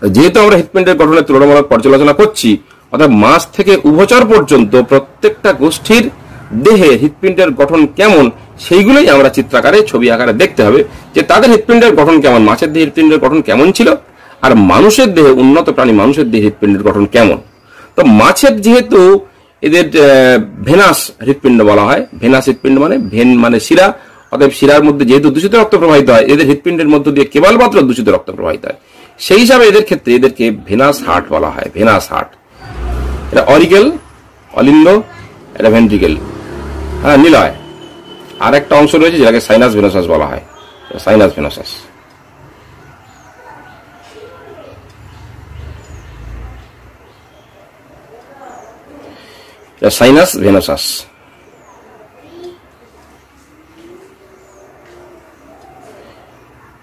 যেহেতু আমরা হৃৎপিণ্ডের গঠনের তুলনামূলক পর্যালোচনা করছি, অর্থাৎ মাছ থেকে উভচর পর্যন্ত প্রত্যেকটা গোষ্ঠীর দেহে হৃৎপিণ্ডের গঠন কেমন সেইগুলোই আমরা চিত্রাকারে ছবি আকারে দেখতে হবে যে তাদের হৃৎপিণ্ডের গঠন কেমন, মাছের দেহে হৃৎপিণ্ডের গঠন কেমন ছিল, আর মানুষের দেহে, উন্নত প্রাণী মানুষের দেহে হৃৎপিণ্ডের গঠন কেমন। তো মাছের যেহেতু এদের ভেনাস হৃৎপিণ্ড বলা হয়, ভেনাস হৃৎপিণ্ড মানে ভেন মানে শিরা, অতএব শিরার মধ্যে যেহেতু দূষিত রক্ত প্রবাহিত হয়, এদের হৃৎপিণ্ডের মধ্য দিয়ে কেবলমাত্র দূষিত রক্ত প্রবাহিত হয়, সেই হিসাবে এদের ক্ষেত্রে এদেরকে ভেনাস হার্ট বলা হয়। ভেনাস হার্ট, এটা অরিকেল, অলিন্দ, এটা ভেন্ট্রিকেল, হ্যাঁ নিলয়। আর একটা অংশ রয়েছে যেটাকে সাইনাস ভেনোসাস বলা হয়, সাইনাস ভেনোসাস। Sinus venosus.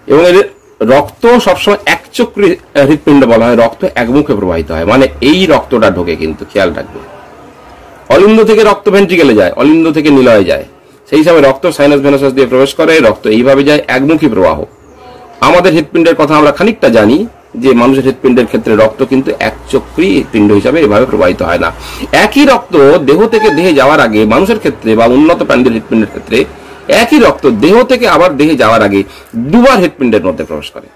এবং এদের রক্ত সবসময় একচক্রী হৃৎপিণ্ড বলা হয়, রক্ত একমুখে প্রবাহিত হয়, মানে এই রক্তটা ঢোকে, কিন্তু খেয়াল রাখবে অলিন্দ থেকে রক্ত ভেন্ট্রিকেলে যায়, অলিন্দ থেকে নিলয়ে যায়, সেই হিসাবে রক্ত সাইনাস ভেনোসাস দিয়ে প্রবেশ করে, রক্ত এইভাবে যায়, একমুখী প্রবাহ। আমাদের হৃৎপিণ্ডের কথা আমরা খানিকটা জানি যে মানুষের হৃৎপিণ্ডের ক্ষেত্রে রক্ত কিন্তু একচক্রী হৃৎপিণ্ড হিসাবে এভাবে প্রবাহিত হয় না। একই রক্ত দেহ থেকে দেহে যাওয়ার আগে মানুষের ক্ষেত্রে বা উন্নত প্রাণীদের হৃৎপিণ্ডের ক্ষেত্রে একই রক্ত দেহ থেকে আবার দেহে যাওয়ার আগে দুবার হৃৎপিণ্ডের মধ্যে প্রবেশ করে।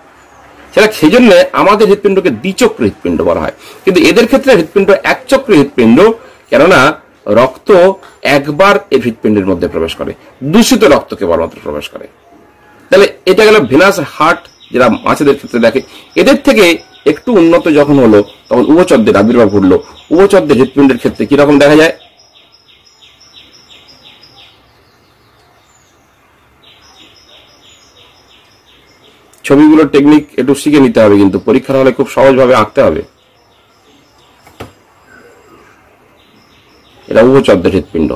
সেটা সেই জন্য আমাদের হৃৎপিণ্ডকে দ্বিচক্রী হৃৎপিণ্ড বলা হয়, কিন্তু এদের ক্ষেত্রে হৃৎপিণ্ড একচক্রী হৃৎপিণ্ড, কেননা রক্ত একবার এই হৃৎপিণ্ডের মধ্যে প্রবেশ করে, দূষিত রক্ত কেবলমাত্র প্রবেশ করে। তাহলে এটা গেল ভেনাস হার্ট, যেটা মাছেদের ক্ষেত্রে দেখে। এদের থেকে একটু উন্নত যখন হলো তখন উভচরদের আবির্ভাব ঘটলো। উভচরদের হৃৎপিণ্ডের ক্ষেত্রে কিরকম দেখা যায়, ছবিগুলোর টেকনিক একটু শিখে নিতে হবে, কিন্তু পরীক্ষার হলে খুব সহজভাবে আঁকতে হবে। এটা উভচরদের হৃৎপিণ্ড।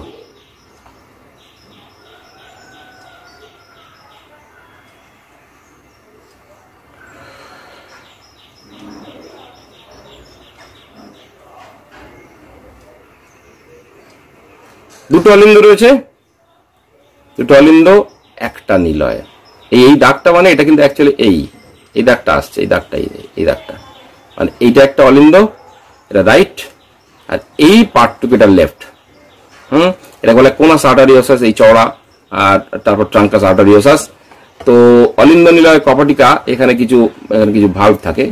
দুটো অলিন্দ রয়েছে, দুটো অলিন্দ, একটা নিলয়। এই দাগটা মানে এটা কিন্তু অ্যাকচুয়ালি এই দাগটা আসছে, এই দাগটা, এই দাগটা মানে এইটা একটা অলিন্দ, এটা রাইট, আর এই পার্টটুকু এটা লেফট। এটা বলে কোনাস আর্টারিওসাস, এই চওড়া, আর তারপর ট্রাঙ্কাস আর্টারিওসাস। তো অলিন্দ নিলয় কপাটিকা, এখানে কিছু ভাল্ব থাকে।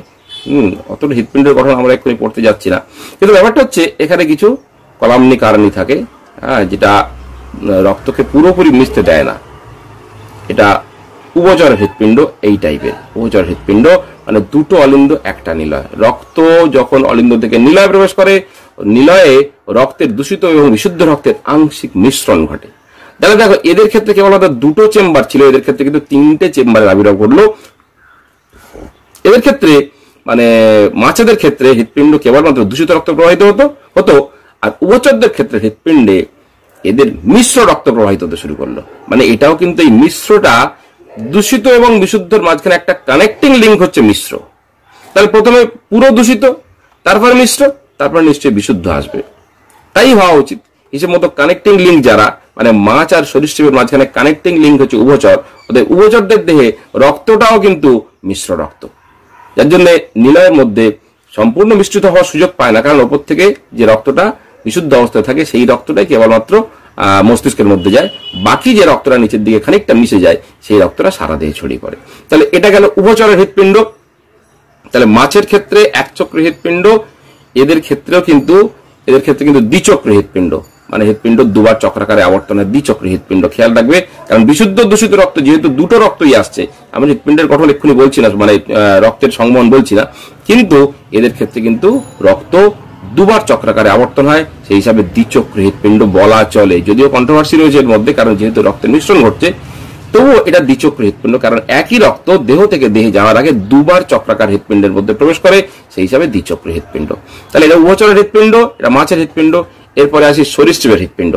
অতটা হৃৎপিণ্ডের গঠন আমরা এক্ষুনি পড়তে যাচ্ছি না, কিন্তু ব্যাপারটা হচ্ছে এখানে কিছু কলামনি কারণী থাকে, যেটা রক্তকে পুরোপুরি মিশতে দেয় না। এটা উভচর হৃৎপিণ্ড, এই টাইপের উভচর হৃৎপিণ্ড, মানে দুটো অলিন্দ একটা নিলয়। রক্ত যখন অলিন্দ থেকে নিলয়ে প্রবেশ করে, নিলয়ে রক্তের দূষিত এবং বিশুদ্ধ রক্তের আংশিক মিশ্রণ ঘটে। তাহলে দেখো এদের ক্ষেত্রে কেবলমাত্র দুটো চেম্বার ছিল, এদের ক্ষেত্রে কিন্তু তিনটে চেম্বারের আবির্ভাব ঘটলো। এদের ক্ষেত্রে মানে মাছেদের ক্ষেত্রে হৃৎপিণ্ড কেবলমাত্র দূষিত রক্ত প্রবাহিত হতো, আর উভচরদের ক্ষেত্রে হৃৎপিণ্ডে এদের মিশ্র রক্ত প্রবাহিত হতে শুরু করলো। মানে এটাও কিন্তু এই মিশ্রটা দূষিত এবং বিশুদ্ধর মাঝখানে একটা কানেক্টিং লিঙ্ক হচ্ছে মিশ্র। তাহলে প্রথমে পুরো দূষিত, তারপর মিশ্র, তারপর নিশ্চয়ই বিশুদ্ধ আসবে, তাই হওয়া উচিত। হিসেব মতো কানেক্টিং লিঙ্ক যারা, মানে মাছ আর সরীসৃপের মাঝখানে কানেক্টিং লিঙ্ক হচ্ছে উভচর, ওদের উভচরদের দেহে রক্তটাও কিন্তু মিশ্র রক্ত, যার জন্য নিলয়ের মধ্যে সম্পূর্ণ মিশ্রিত হওয়ার সুযোগ পায় না, কারণ ওপর থেকে যে রক্তটা বিশুদ্ধ অবস্থায় থাকে সেই রক্তটাই কেবলমাত্র মস্তিষ্কের মধ্যে যায়, বাকি যে রক্তটা নিচের দিকে খানিকটা মিশে যায় সেই রক্তটা সারা দেহে ছড়িয়ে পড়ে। তাহলে এটা গেল উভচরের হৃৎপিণ্ড। তাহলে মাছের ক্ষেত্রে একচক্রী হৃৎপিণ্ড, এদের ক্ষেত্রে কিন্তু দ্বিচক্রী হৃৎপিণ্ড, মানে হৃৎপিণ্ড দুবার চক্রাকারে আবর্তনের দ্বিচক্রী হৃৎপিণ্ড। খেয়াল রাখবে, কারণ বিশুদ্ধ দূষিত রক্ত যেহেতু দুটো রক্তই আসছে, আমি হৃৎপিণ্ডের গঠন এক্ষুনি বলছি না, মানে রক্তের সংবহন বলছি না, কিন্তু এদের ক্ষেত্রে কিন্তু রক্ত দুবার চক্রাকারে আবর্তন হয়, সেই হিসাবে দ্বিচক্রী হৃৎপিণ্ড বলা চলে। যদিও কন্ট্রোভার্সি রয়েছে এর মধ্যে, কারণ যেহেতু রক্তের মিশ্রণ ঘটছে, তবুও এটা দ্বিচক্রী হৃৎপিণ্ড, কারণ একই রক্ত দেহ থেকে দেহে যাওয়ার আগে দুবার চক্রাকার হৃৎপিণ্ডের মধ্যে প্রবেশ করে, সেই হিসাবে দ্বিচক্রী হৃৎপিণ্ড। তাহলে এটা উভচরের হৃৎপিণ্ড, এটা মাছের হৃৎপিণ্ড। এরপরে আসি সরীসৃপের হৃৎপিণ্ড।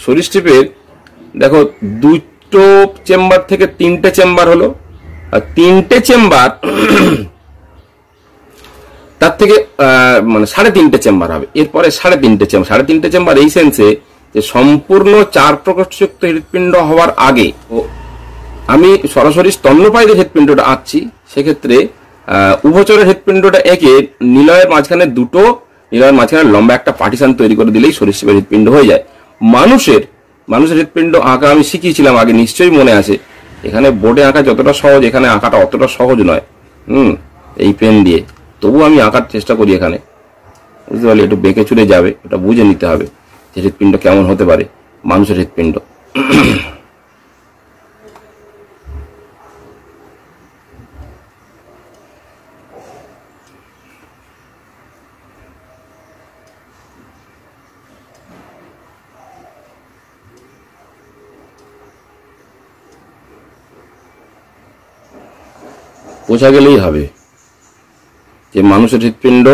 সরীসৃপের দেখো দুটো চেম্বার থেকে তিনটে চেম্বার হলো, আর তিনটে চেম্বার তার থেকে মানে 3.5 চেম্বার হবে। এরপরে 3.5 চেম্বার এই সেন্সে যে সম্পূর্ণ 4 প্রকোষ্ঠযুক্ত হৃৎপিণ্ড হওয়ার আগে আমি সরাসরি স্তন্যপায়ীদের হৃৎপিণ্ডটা আঁকছি, সেক্ষেত্রে উভচরের হৃৎপিণ্ডটা এঁকে নিলয়ের মাঝখানে নিলয়ের মাঝখানে লম্বা একটা পার্টিশন তৈরি করে দিলেই সরীসৃপের হৃৎপিণ্ড হয়ে যায়। মানুষের হৃৎপিণ্ড আঁকা আমি শিখিয়েছিলাম আগে, নিশ্চয়ই মনে আছে। এখানে বোর্ডে আঁকা যতটা সহজ, এখানে আঁকাটা অতটা সহজ নয়। এই পেন দিয়ে তবু আমি আঁকার চেষ্টা করি এখানে, বুঝতে পারলি? একটু বেঁকে চুরে যাবে, এটা বুঝে নিতে হবে যে হৃৎপিণ্ড কেমন হতে পারে মানুষের হৃৎপিণ্ড। বোঝা গেলেই হবে যে মানুষের হৃৎপিণ্ড,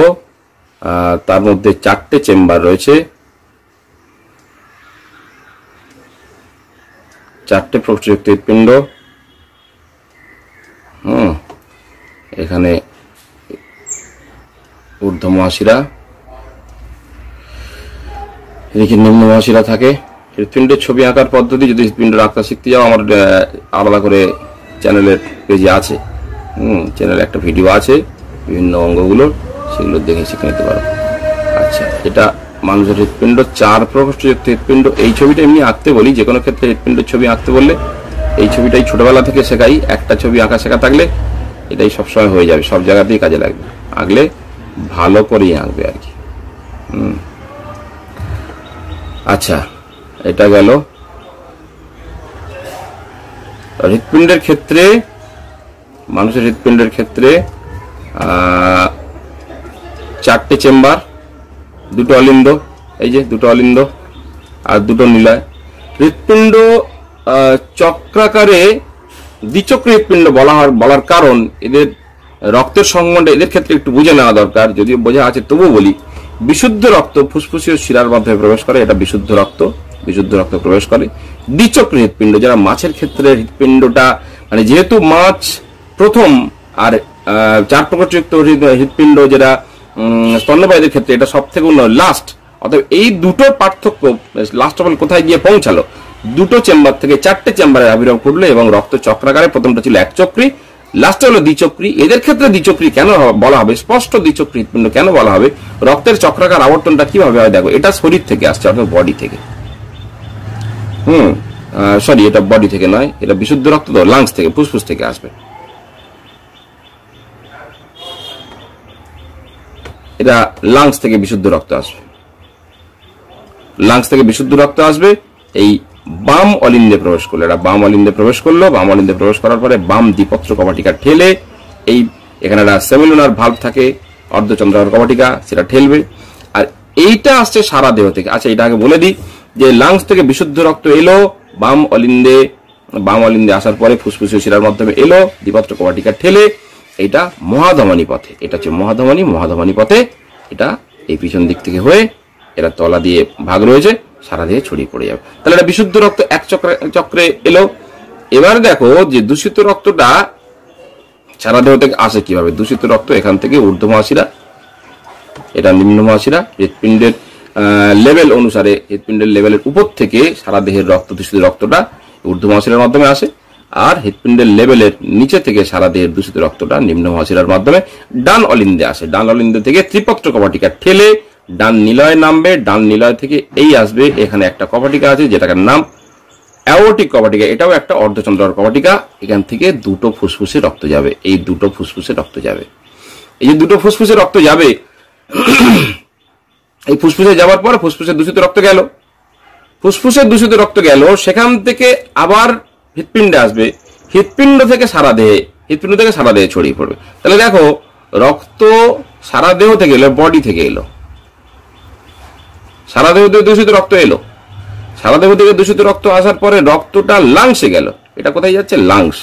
তার মধ্যে 4টে চেম্বার রয়েছে, 4টে প্রকৃতিযুক্ত হৃৎপিণ্ড। এখানে ঊর্ধ্ব মহাশিরা, এদিকে নিম্ন মহাশিরা থাকে। হৃৎপিণ্ডের ছবি আঁকার পদ্ধতি যদি হৃৎপিণ্ড আঁকতে শিখতে যাও, আমার আলাদা করে চ্যানেলের পেজে আছে, চ্যানেলে একটা ভিডিও আছে বিভিন্ন অঙ্গগুলোর, সেগুলো দেখে শিখে নিতে পারো। আচ্ছা, এটা মানুষের হৃৎপিণ্ড, 4 প্রকোষ্ঠযুক্ত হৃৎপিণ্ড। এই ছবিটা এমনি আঁকতে বলি, যে কোনো ক্ষেত্রে হৃৎপিণ্ডের ছবি আঁকতে বললে এই ছবিটাই ছোটবেলা থেকে শেখাই। একটা ছবি আঁকা শেখা থাকলে এটাই সবসময় হয়ে যাবে, সব জায়গাতেই কাজে লাগবে। আঁকলে ভালো করেই আঁকবে আর কি। আচ্ছা, এটা গেল হৃৎপিণ্ডের ক্ষেত্রে। মানুষের হৃৎপিণ্ডের ক্ষেত্রে 4টে চেম্বার, 2টো অলিন্দ, এই যে 2টো অলিন্দ আর 2টো নিলয়। হৃৎপিণ্ড চক্রাকারে দ্বিচক্রী হৃৎপিণ্ড বলার কারণ এদের রক্তের সংবন্ধে এদের ক্ষেত্রে একটু বুঝে নেওয়া দরকার, যদিও বোঝা আছে তবুও বলি। বিশুদ্ধ রক্ত ফুসফুসীয় শিরার মাধ্যমে প্রবেশ করে, এটা বিশুদ্ধ রক্ত প্রবেশ করে। দ্বিচক্রী হৃৎপিণ্ড, যারা মাছের ক্ষেত্রে হৃৎপিণ্ডটা, মানে যেহেতু মাছ প্রথম আর 4 প্রকোষ্ঠযুক্ত হৃৎপিণ্ড যেটা স্তন্যপায়ীদের ক্ষেত্রে এটা সব থেকে লাস্ট, অর্থাৎ এই দুটোর পার্থক্য লাস্ট অফ অল কোথায় গিয়ে পৌঁছালো, 2টো চেম্বার থেকে 4টে চেম্বারের আবির্ভাব ঘটলো এবং রক্ত চক্রাকারে, প্রথমটা ছিল একচক্রী, লাস্টে হলো দ্বিচক্রী। এদের ক্ষেত্রে দ্বিচক্রী কেন বলা হবে, স্পষ্ট দ্বিচক্রী হৃৎপিণ্ড কেন বলা হবে, রক্তের চক্রাকার আবর্তনটা কিভাবে হয় দেখো। এটা শরীর থেকে আসছে, অর্থাৎ বডি থেকে। সরি, এটা বডি থেকে নয়, এটা বিশুদ্ধ রক্ত তো লাংস থেকে, ফুসফুস থেকে আসবে। এটা লাংস থেকে বিশুদ্ধ রক্ত আসবে, লাংস থেকে বিশুদ্ধ রক্ত আসবে। এই বাম অলিন্দে প্রবেশ করলো, এটা বাম অলিন্দে প্রবেশ করলো। বাম অলিন্দে প্রবেশ করার পরে বাম দ্বিপত্র কপাটিকা ঠেলে, এই এখানে একটা সেমিলুনার ভাল্ব থাকে, অর্ধচন্দ্রাকার কপাটিকা, সেটা ঠেলবে। আর এইটা আসছে সারা দেহ থেকে। আচ্ছা, এটা আগে বলে দিই যে লাংস থেকে বিশুদ্ধ রক্ত এলো বাম অলিন্দে আসার পরে ফুসফুসীয় শিরার মাধ্যমে এলো, দ্বিপত্র কপাটিকা ঠেলে এটা মহাধমনী পথে, এটা হচ্ছে মহাধমনী পথে এটা এই পিছন দিক থেকে হয়ে, এরা তলা দিয়ে ভাগ রয়েছে, সারা দেহে ছড়িয়ে পড়ে যাবে। তাহলে এটা বিশুদ্ধ রক্ত এক চক্রে এলো। এবার দেখো যে দূষিত রক্তটা সারা দেহ থেকে আসে কিভাবে। দূষিত রক্ত এখান থেকে ঊর্ধ্ব মহাশিরা, এটা নিম্ন মহাশিরা। হৃৎপিণ্ডের লেভেল অনুসারে, হৃৎপিণ্ডের লেভেলের উপর থেকে সারা দেহের দূষিত রক্তটা ঊর্ধ্ব মহাশিরার মাধ্যমে আসে, আর হৃৎপিণ্ডের লেভেলের নিচে থেকে সারা দেহের দূষিত রক্তটা নিম্ন মহাশিরার মাধ্যমে ডান অলিন্দে আসে। ডান অলিন্দে থেকে ত্রিপত্র কপাটিকা ঠেলে ডান নিলয়ে নামবে। ডান নিলয় থেকে এই আসবে, এখানে একটা কপাটিকা আছে যেটার নাম অ্যাওর্টিক কপাটিকা, এটাও একটা অর্ধচন্দ্রাকার কপাটিকা। এখান থেকে 2টো ফুসফুসে রক্ত যাবে, এই 2টো ফুসফুসে রক্ত যাবে। এই যে 2টো ফুসফুসে রক্ত যাবে, এই ফুসফুসে যাওয়ার পর ফুসফুসে দূষিত রক্ত গেল, ফুসফুসের দূষিত রক্ত গেল, সেখান থেকে আবার হৃৎপিণ্ডে আসবে, হৃৎপিণ্ড থেকে সারা দেহে ছড়িয়ে পড়বে। তাহলে দেখো, রক্ত সারা দেহ থেকে এলো, বডি থেকে এলো, সারা দেহ থেকে দূষিত রক্ত এলো, সারা দেহ থেকে দূষিত রক্ত আসার পরে রক্তটা লাংসে গেল। এটা কোথায় যাচ্ছে? লাংস,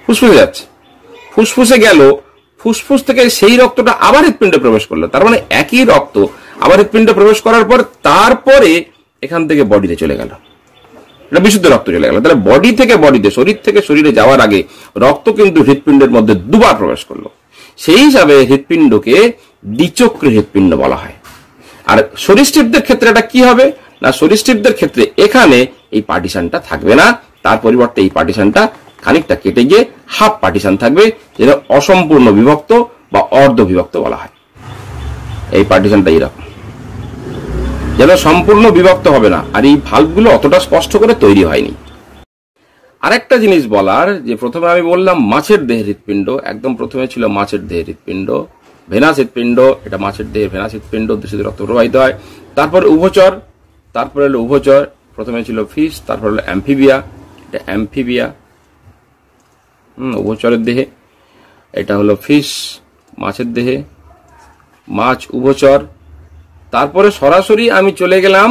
ফুসফুসে যাচ্ছে। ফুসফুসে গেল, ফুসফুস থেকে সেই রক্তটা আবার হৃৎপিণ্ডে প্রবেশ করলো। তার মানে একই রক্ত আবার হৃৎপিণ্ডে প্রবেশ করার পর তারপরে এখান থেকে বডিতে চলে গেল, এটা বিশুদ্ধ রক্ত চলে গেল। তাহলে বডি থেকে বডিতে, শরীর থেকে শরীরে যাওয়ার আগে রক্ত কিন্তু হৃৎপিণ্ডের মধ্যে 2বার প্রবেশ করলো। সেই হিসাবে হৃৎপিণ্ডকে দ্বিচক্রী হৃৎপিণ্ড বলা হয়। আর সরীসৃপদের ক্ষেত্রে এটা কি হবে না, সরীসৃপদের ক্ষেত্রে এখানে এই পার্টিশনটা থাকবে না, তার পরিবর্তে এই পার্টিশনটা খানিকটা কেটে গিয়ে হাফ পার্টিশন থাকবে, যেটা অসম্পূর্ণ বিভক্ত বা অর্ধ বিভক্ত বলা হয়। এই পার্টিশনটা এরকম, যেন সম্পূর্ণ বিভক্ত হবে না। আর এই ভালভগুলো অতটা স্পষ্ট করে তৈরি হয়নি। আরেকটা জিনিস বলার, যে প্রথমে আমি বললাম মাছের দেহের হৃৎপিণ্ড, একদম প্রথমে ছিল মাছের দেহের হৃৎপিণ্ড, ভেনাস হৃৎপিণ্ড, এটা মাছের দেহের ভেনাস হৃৎপিণ্ড, দূষিত রক্ত প্রবাহিত হয়। তারপর উভচর, তারপরে হলো উভচর, প্রথমে ছিল ফিশ, তারপর হলো অ্যাম্ফিবিয়া, এটা অ্যাম্ফিবিয়া উভচরের দেহে, এটা হলো ফিশ মাছের দেহে, মাছ উভচর। তারপরে সরাসরি আমি চলে গেলাম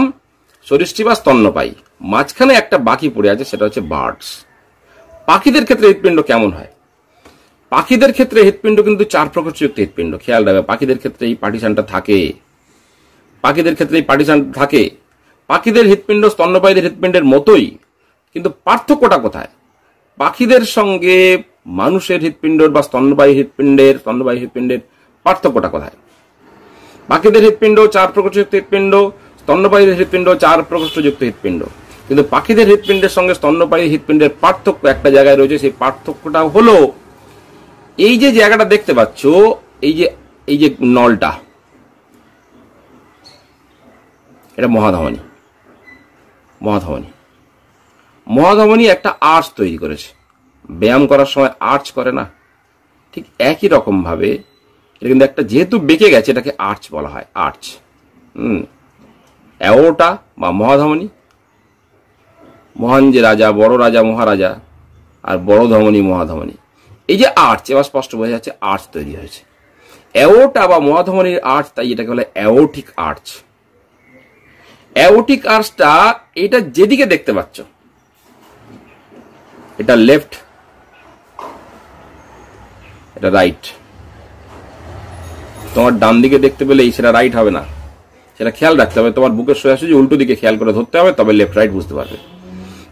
সরীসৃপ বা স্তন্যপায়ী, মাঝখানে একটা বাকি পড়ে আছে, সেটা হচ্ছে বার্ডস। পাখিদের ক্ষেত্রে হৃৎপিণ্ড কেমন হয়? পাখিদের ক্ষেত্রে হৃৎপিণ্ড কিন্তু 4 প্রকোষ্ঠযুক্ত হৃৎপিণ্ড। খেয়াল রাখবে, পাখিদের ক্ষেত্রে এই পার্টিশনটা থাকে, পাখিদের ক্ষেত্রে এই পার্টিশন থাকে। পাখিদের হৃৎপিণ্ড স্তন্যপায়ীদের হৃৎপিণ্ডের মতোই, কিন্তু পার্থক্যটা কোথায়? পাখিদের সঙ্গে মানুষের হৃৎপিণ্ড বা স্তন্যপায়ী হৃৎপিণ্ডের পার্থক্যটা কোথায়? পাখিদের হৃৎপিণ্ড 4 প্রকোষ্ঠযুক্ত হৃৎপিণ্ড, স্তন্যপায়ীদের হৃৎপিণ্ড 4 প্রকোষ্ঠযুক্ত হৃৎপিণ্ড। কিন্তু পাখিদের হৃৎপিণ্ডের সঙ্গে স্তন্যপায়ী হৃৎপিণ্ডের পার্থক্য একটা জায়গায় রয়েছে। সেই পার্থক্যটা হলো এই যে জায়গাটা দেখতে পাচ্ছ, এই যে নলটা, এটা মহাধমনী। মহাধমনী একটা আর্চ তৈরি করেছে। ব্যায়াম করার সময় আর্চ করে না, ঠিক একই রকম ভাবে এটা কিন্তু একটা, যেহেতু বেঁকে গেছে, এটাকে আর্চ বলা হয়, আর্চ। অ্যাওর্টা বা মহাধমনী, মহান যে রাজা, বড় রাজা মহারাজা, আর বড় ধমনী মহাধমনী, এই যে আর্চ, এবার স্পষ্ট বোঝা যাচ্ছে আর্চ তৈরি হয়েছে। অ্যাওর্টা বা মহাধমনীর আর্চ, তাই এটাকে বলে অ্যাওর্টিক আর্চ। অ্যাওর্টিক আর্চটা এটা যেদিকে দেখতে পাচ্ছ, এটা লেফট, এটা রাইট। তোমার ডান দিকে দেখতে পেলে সেটা রাইট হবে না, সেটা খেয়াল রাখতে হবে। তোমার বুকের সোজাসুজি উল্টো দিকে খেয়াল করে ধরতে হবে, তবে লেফট রাইট বুঝতে পারবে।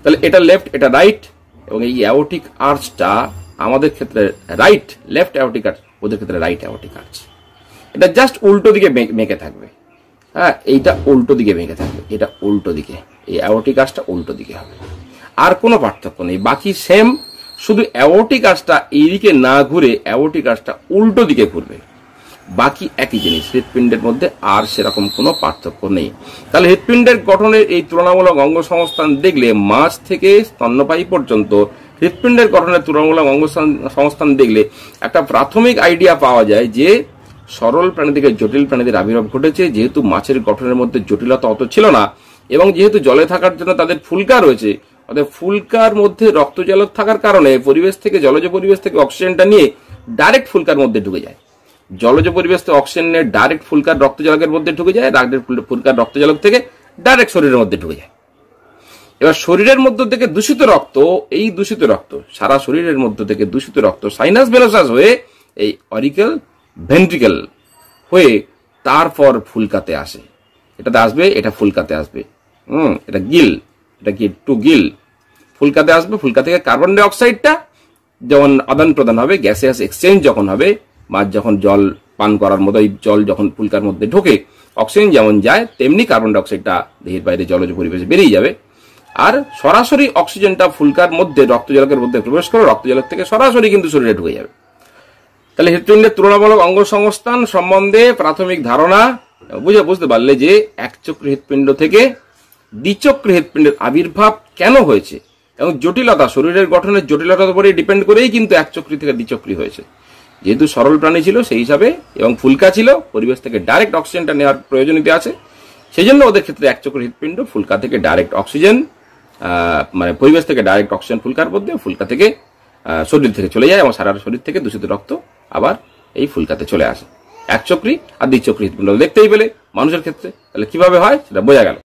তাহলে এটা লেফট, এটা রাইট, এবং এই অ্যাওর্টিক আর্চটা আমাদের ক্ষেত্রে রাইট, লেফট অ্যাওর্টিক আর্চ, ওদের ক্ষেত্রে রাইট অ্যাওর্টিক আর্চ। এটা জাস্ট উল্টো দিকে মেঁকে থাকবে। হ্যাঁ, এইটা উল্টো দিকে মেঁকে থাকবে, এটা উল্টো দিকে, এই অ্যাওর্টিক আর্চটা উল্টো দিকে হবে। আর কোনো পার্থক্য নেই, বাকি সেম, শুধু অ্যাওর্টিক আর্চটা এইদিকে না ঘুরে অ্যাওর্টিক আর্চটা উল্টো দিকে ঘুরবে, বাকি একই জিনিস। হৃৎপিণ্ডের মধ্যে আর সেরকম কোনো পার্থক্য নেই। তাহলে হৃৎপিণ্ডের গঠনের এই তুলনামূলক অঙ্গ সংস্থান দেখলে, মাছ থেকে স্তন্যপায়ী পর্যন্ত হৃৎপিণ্ডের গঠনের তুলনামূলক অঙ্গ সংস্থান দেখলে একটা প্রাথমিক আইডিয়া পাওয়া যায় যে সরল প্রাণী থেকে জটিল প্রাণীদের আবির্ভাব ঘটেছে। যেহেতু মাছের গঠনের মধ্যে জটিলতা অত ছিল না, এবং যেহেতু জলে থাকার জন্য তাদের ফুলকা রয়েছে, অর্থাৎ ফুলকার মধ্যে রক্তজলক থাকার কারণে পরিবেশ থেকে, জলজ পরিবেশ থেকে অক্সিজেনটা নিয়ে ডাইরেক্ট ফুলকার মধ্যে ঢুকে যায়। জলজ পরিবেশ থেকে অক্সিজেন নিয়ে ডাইরেক্ট ফুলকার রক্তজলকের মধ্যে ঢুকে যায়, ফুলকার রক্তজলক থেকে ডাইরেক্ট শরীরের মধ্যে ঢুকে যায়। এবার শরীরের মধ্য থেকে দূষিত রক্ত, এই দূষিত রক্ত সারা শরীরের মধ্য থেকে দূষিত রক্ত সাইনাস ভেলোসাস হয়ে এই অরিকেল ভেন্ট্রিকেল হয়ে তারপর ফুলকাতে আসে। এটাতে আসবে, এটা ফুলকাতে আসবে। এটা গিল, এটা কি টু গিল, ফুলকাতে আসবে। ফুলকা থেকে কার্বন ডাই অক্সাইডটা যখন আদান প্রদান হবে, গ্যাসিয়াস এক্সচেঞ্জ যখন হবে, মাছ যখন জল পান করার মতো এই জল যখন ফুলকার মধ্যে ঢোকে, অক্সিজেন যেমন যায়, তেমনি কার্বন ডাই অক্সাইডটা দেহের বাইরে জলজ পরিবেশে বেরিয়ে যাবে। আর সরাসরি অক্সিজেনটা ফুলকার মধ্যে রক্তজলকের মধ্যে প্রবেশ করে রক্তজলক থেকে সরাসরি কিন্তু শরীরে ঢুকে যাবে। তাহলে হৃৎপিণ্ডের তুলনামূলক অঙ্গ সংস্থান সম্বন্ধে প্রাথমিক ধারণা বুঝতে পারলে যে একচক্রী হৃৎপিণ্ড থেকে দ্বিচক্রী হৃৎপিণ্ডের আবির্ভাব কেন হয়েছে, এবং জটিলতা, শরীরের গঠনের জটিলতার উপরে ডিপেন্ড করেই কিন্তু একচক্রী থেকে দ্বিচক্রী হয়েছে। যেহেতু সরল প্রাণী ছিল সেই হিসাবে, এবং ফুলকা ছিল, পরিবেশ থেকে ডাইরেক্ট অক্সিজেনটা নেওয়ার প্রয়োজনীয়তা আছে, সেই জন্য ওদের ক্ষেত্রে একচক্রী হৃৎপিণ্ড। ফুলকা থেকে ডাইরেক্ট অক্সিজেন, মানে পরিবেশ থেকে ডাইরেক্ট অক্সিজেন ফুলকার মধ্যে, ফুলকা থেকে শরীর থেকে চলে যায়, এবং সারা শরীর থেকে দূষিত রক্ত আবার এই ফুলকাতে চলে আসে। একচক্রী আর দ্বিচক্রী হৃৎপিণ্ড দেখতেই পেলে মানুষের ক্ষেত্রে। তাহলে কিভাবে হয় সেটা বোঝা গেল।